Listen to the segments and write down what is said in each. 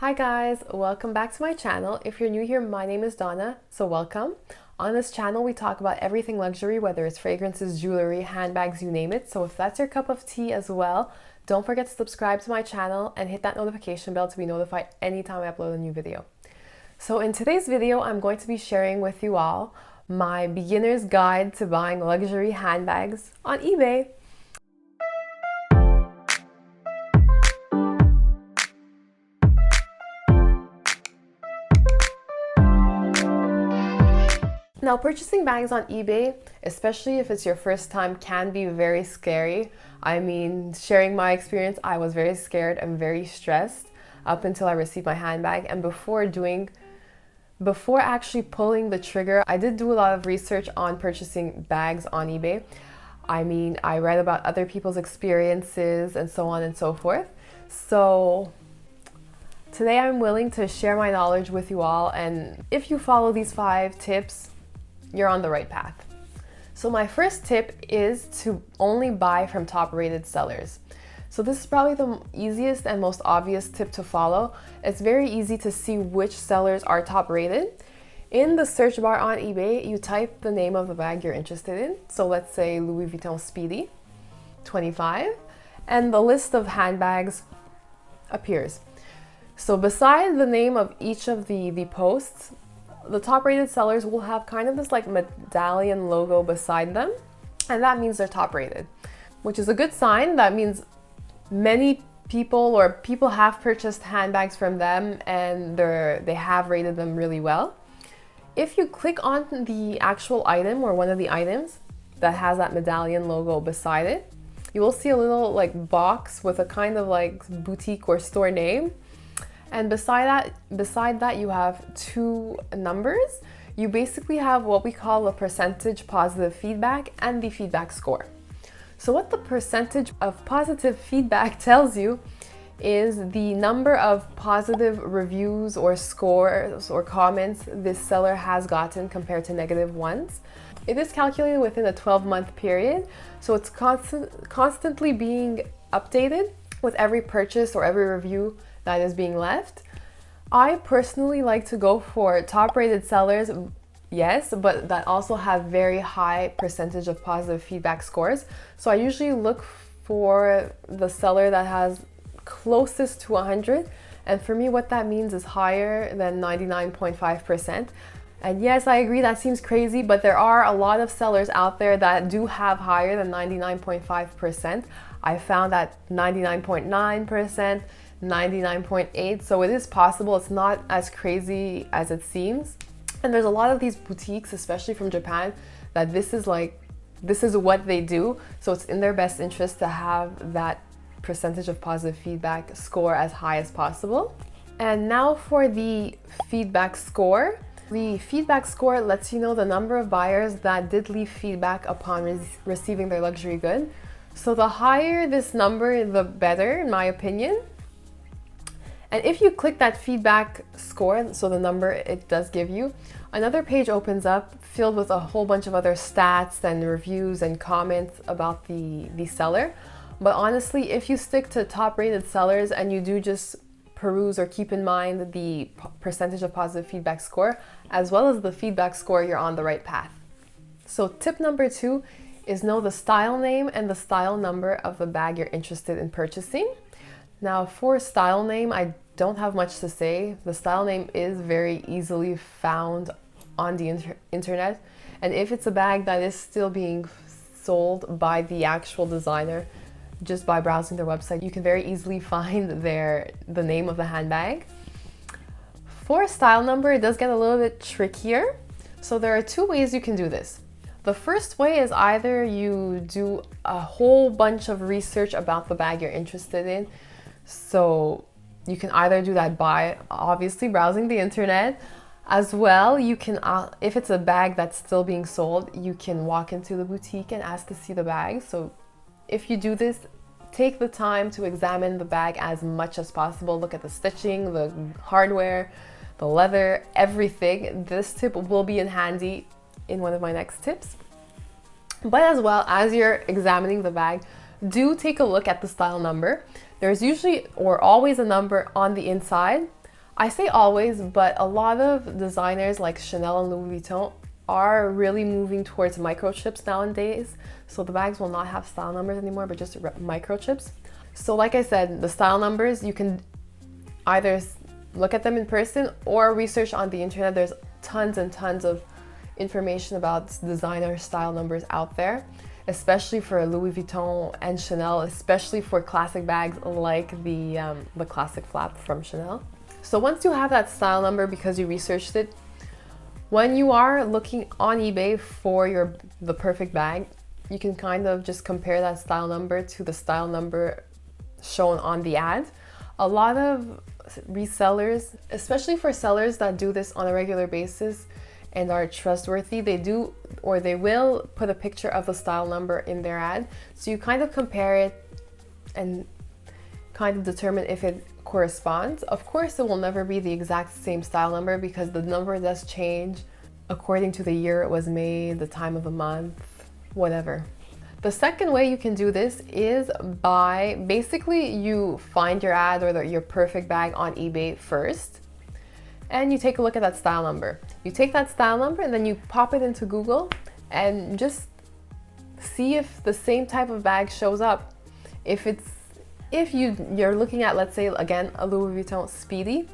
Hi guys, welcome back to my channel. If you're new here, my name is Donna, so welcome. On this channel, we talk about everything luxury, whether it's fragrances, jewelry, handbags, you name it. So if that's your cup of tea as well, don't forget to subscribe to my channel and hit that notification bell to be notified anytime I upload a new video. So in today's video, I'm going to be sharing with you all my beginner's guide to buying luxury handbags on eBay. Now, purchasing bags on eBay, especially if it's your first time, can be very scary. I mean, sharing my experience, I was very scared and very stressed up until I received my handbag. And before actually pulling the trigger, I did do a lot of research on purchasing bags on eBay. I mean, I read about other people's experiences and so on and so forth. So today I'm willing to share my knowledge with you all. And if you follow these 5 tips, you're on the right path. So my first tip is to only buy from top-rated sellers. So this is probably the easiest and most obvious tip to follow. It's very easy to see which sellers are top-rated. In the search bar on eBay, you type the name of the bag you're interested in. So let's say Louis Vuitton Speedy 25, and the list of handbags appears. So beside the name of each of the posts, the top-rated sellers will have kind of this like medallion logo beside them, and that means they're top-rated, which is a good sign. That means many people have purchased handbags from them and they have rated them really well. If you click on the actual item or one of the items that has that medallion logo beside it, you will see a little like box with a kind of like boutique or store name. And beside that, you have 2 numbers. You basically have what we call a percentage positive feedback and the feedback score. So what the percentage of positive feedback tells you is the number of positive reviews or scores or comments this seller has gotten compared to negative ones. It is calculated within a 12-month period, so it's constantly being updated with every purchase or every review that is being left. I personally like to go for top-rated sellers, yes, but that also have very high percentage of positive feedback scores. So I usually look for the seller that has closest to 100, and for me what that means is higher than 99.5%. And yes, I agree, that seems crazy, but there are a lot of sellers out there that do have higher than 99.5%. I found that 99.9%, 99.8%, so it is possible. It's not as crazy as it seems. And there's a lot of these boutiques, especially from Japan, that this is what they do. So it's in their best interest to have that percentage of positive feedback score as high as possible. And now for the feedback score. The feedback score lets you know the number of buyers that did leave feedback upon receiving their luxury good. So the higher this number, the better, in my opinion. And if you click that feedback score, so the number it does give you, another page opens up filled with a whole bunch of other stats and reviews and comments about the seller. But honestly, if you stick to top-rated sellers and you do just peruse or keep in mind the percentage of positive feedback score, as well as the feedback score, you're on the right path. So tip number 2 is know the style name and the style number of the bag you're interested in purchasing. Now for style name, I don't have much to say. The style name is very easily found on the internet. And if it's a bag that is still being sold by the actual designer, just by browsing their website, you can very easily find the name of the handbag. For style number, it does get a little bit trickier. So there are 2 ways you can do this. The first way is either you do a whole bunch of research about the bag you're interested in. So you can either do that by obviously browsing the internet. As well, you can, if it's a bag that's still being sold, you can walk into the boutique and ask to see the bag. So if you do this, take the time to examine the bag as much as possible. Look at the stitching, the hardware, the leather, everything. This tip will be in handy in one of my next tips. But as well, as you're examining the bag, do take a look at the style number. There's usually or always a number on the inside I say always, but a lot of designers like Chanel and Louis Vuitton are really moving towards microchips nowadays. So the bags will not have style numbers anymore, but just microchips. So like I said, the style numbers, you can either look at them in person or research on the internet. There's tons and tons of information about designer style numbers out there, especially for Louis Vuitton and Chanel, especially for classic bags like the classic flap from Chanel. So once you have that style number because you researched it, when you are looking on eBay for the perfect bag, you can kind of just compare that style number to the style number shown on the ad. A lot of resellers, especially for sellers that do this on a regular basis and are trustworthy, they will put a picture of the style number in their ad. So you kind of compare it and kind of determine if it corresponds. Of course, it will never be the exact same style number because the number does change according to the year it was made, the time of the month, whatever. The second way you can do this is by basically you find your ad or your perfect bag on eBay first, and you take a look at that style number. You take that style number and then you pop it into Google and just see if the same type of bag shows up. If you're looking at, let's say again, a Louis Vuitton Speedy,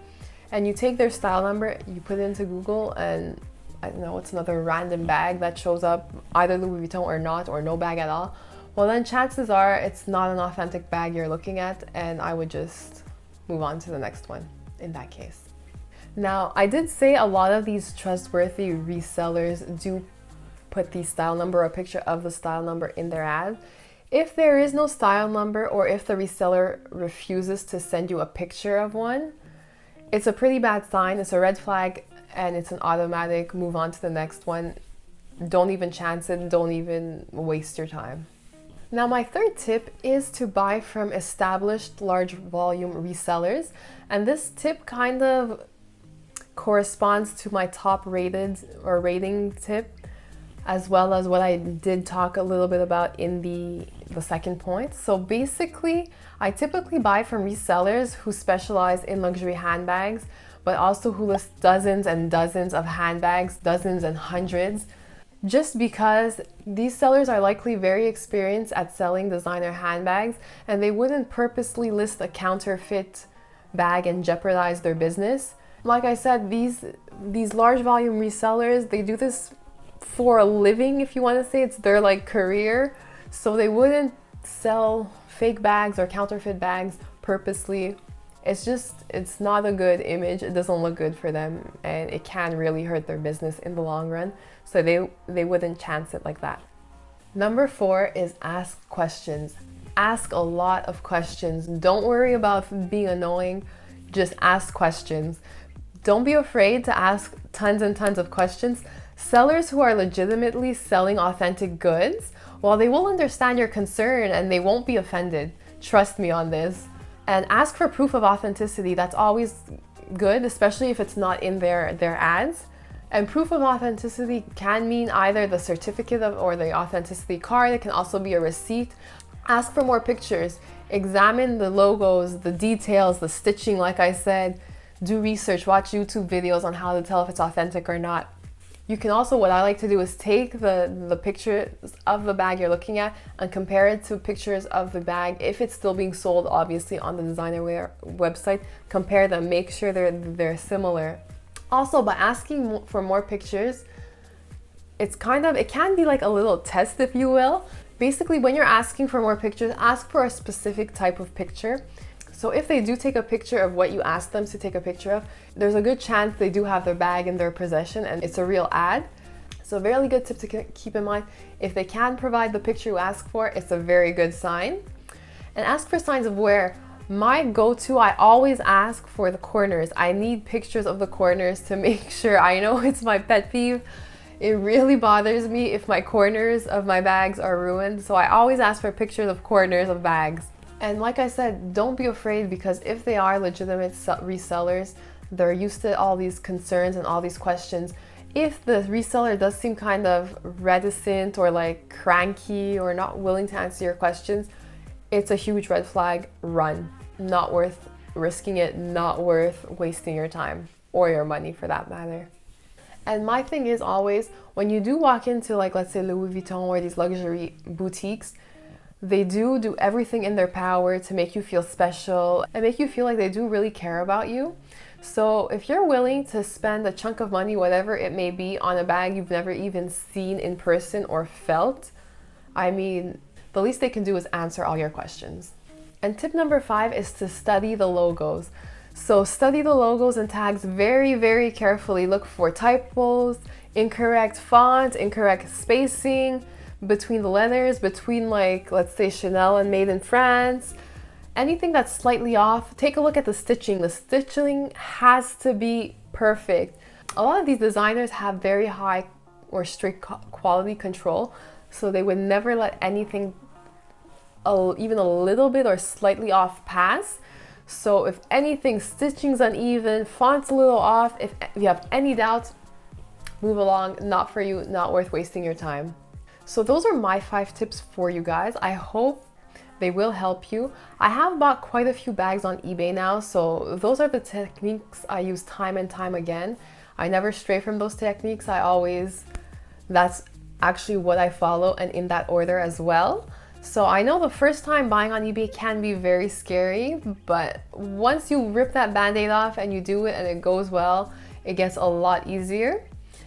and you take their style number, you put it into Google, and I don't know, it's another random bag that shows up, either Louis Vuitton or not, or no bag at all, well then chances are it's not an authentic bag you're looking at, and I would just move on to the next one in that case. Now, I did say a lot of these trustworthy resellers do put the style number or a picture of the style number in their ad. If there is no style number, or if the reseller refuses to send you a picture of one, it's a pretty bad sign. It's a red flag, and it's an automatic move on to the next one. Don't even chance it. Don't even waste your time. Now, my third tip is to buy from established large volume resellers. And this tip kind of corresponds to my top rated or rating tip, as well as what I did talk a little bit about in the second point. So basically, I typically buy from resellers who specialize in luxury handbags, but also who list dozens and dozens of handbags, dozens and hundreds, just because these sellers are likely very experienced at selling designer handbags, and they wouldn't purposely list a counterfeit bag and jeopardize their business. Like I said, these large volume resellers, they do this for a living, if you want to say. It's their like career, so they wouldn't sell fake bags or counterfeit bags purposely. It's not a good image. It doesn't look good for them, and it can really hurt their business in the long run. So they wouldn't chance it like that. Number 4 is ask questions. Ask a lot of questions. Don't worry about being annoying. Just ask questions. Don't be afraid to ask tons and tons of questions. Sellers who are legitimately selling authentic goods, well, they will understand your concern and they won't be offended. Trust me on this. And ask for proof of authenticity. That's always good, especially if it's not in their ads. And proof of authenticity can mean either the certificate or the authenticity card. It can also be a receipt. Ask for more pictures. Examine the logos, the details, the stitching, like I said. Do research, watch YouTube videos on how to tell if it's authentic or not. You can also, what I like to do is take the pictures of the bag you're looking at and compare it to pictures of the bag. If it's still being sold, obviously, on the designer wear website, compare them, make sure they're similar. Also, by asking for more pictures, it can be like a little test, if you will. Basically, when you're asking for more pictures, ask for a specific type of picture. So if they do take a picture of what you asked them to take a picture of, there's a good chance they do have their bag in their possession and it's a real ad. So a very good tip to keep in mind. If they can provide the picture you ask for, it's a very good sign. And ask for signs of wear. My go-to, I always ask for the corners. I need pictures of the corners to make sure. I know it's my pet peeve. It really bothers me if my corners of my bags are ruined. So I always ask for pictures of corners of bags. And like I said, don't be afraid, because if they are legitimate resellers, they're used to all these concerns and all these questions. If the reseller does seem kind of reticent or like cranky or not willing to answer your questions, it's a huge red flag. Run. Not worth risking it not worth wasting your time or your money for that matter. And my thing is always, when you do walk into, like, let's say Louis Vuitton or these luxury boutiques, they do everything in their power to make you feel special and make you feel like they do really care about you. So if you're willing to spend a chunk of money, whatever it may be, on a bag you've never even seen in person or felt, I mean, the least they can do is answer all your questions. And tip number 5 is to study the logos. So study the logos and tags very, very carefully. Look for typos, incorrect font, incorrect spacing between the letters, between, like, let's say Chanel and Made in France. Anything that's slightly off, take a look at the stitching. The stitching has to be perfect. A lot of these designers have very high or strict quality control, so they would never let anything even a little bit or slightly off pass. So if anything, stitching's uneven, font's a little off, if you have any doubts, move along. Not for you, not worth wasting your time. So those are my 5 tips for you guys. I hope they will help you. I have bought quite a few bags on eBay now, so those are the techniques I use time and time again. I never stray from those techniques. That's actually what I follow, and in that order as well. So I know the first time buying on eBay can be very scary, but once you rip that band-aid off and you do it and it goes well, it gets a lot easier.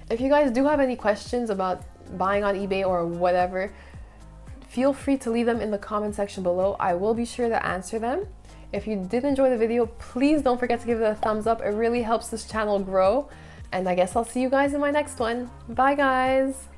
If you guys do have any questions about buying on eBay or whatever, feel free to leave them in the comment section below. I will be sure to answer them. If you did enjoy the video, please don't forget to give it a thumbs up. It really helps this channel grow. And I guess I'll see you guys in my next one. Bye guys!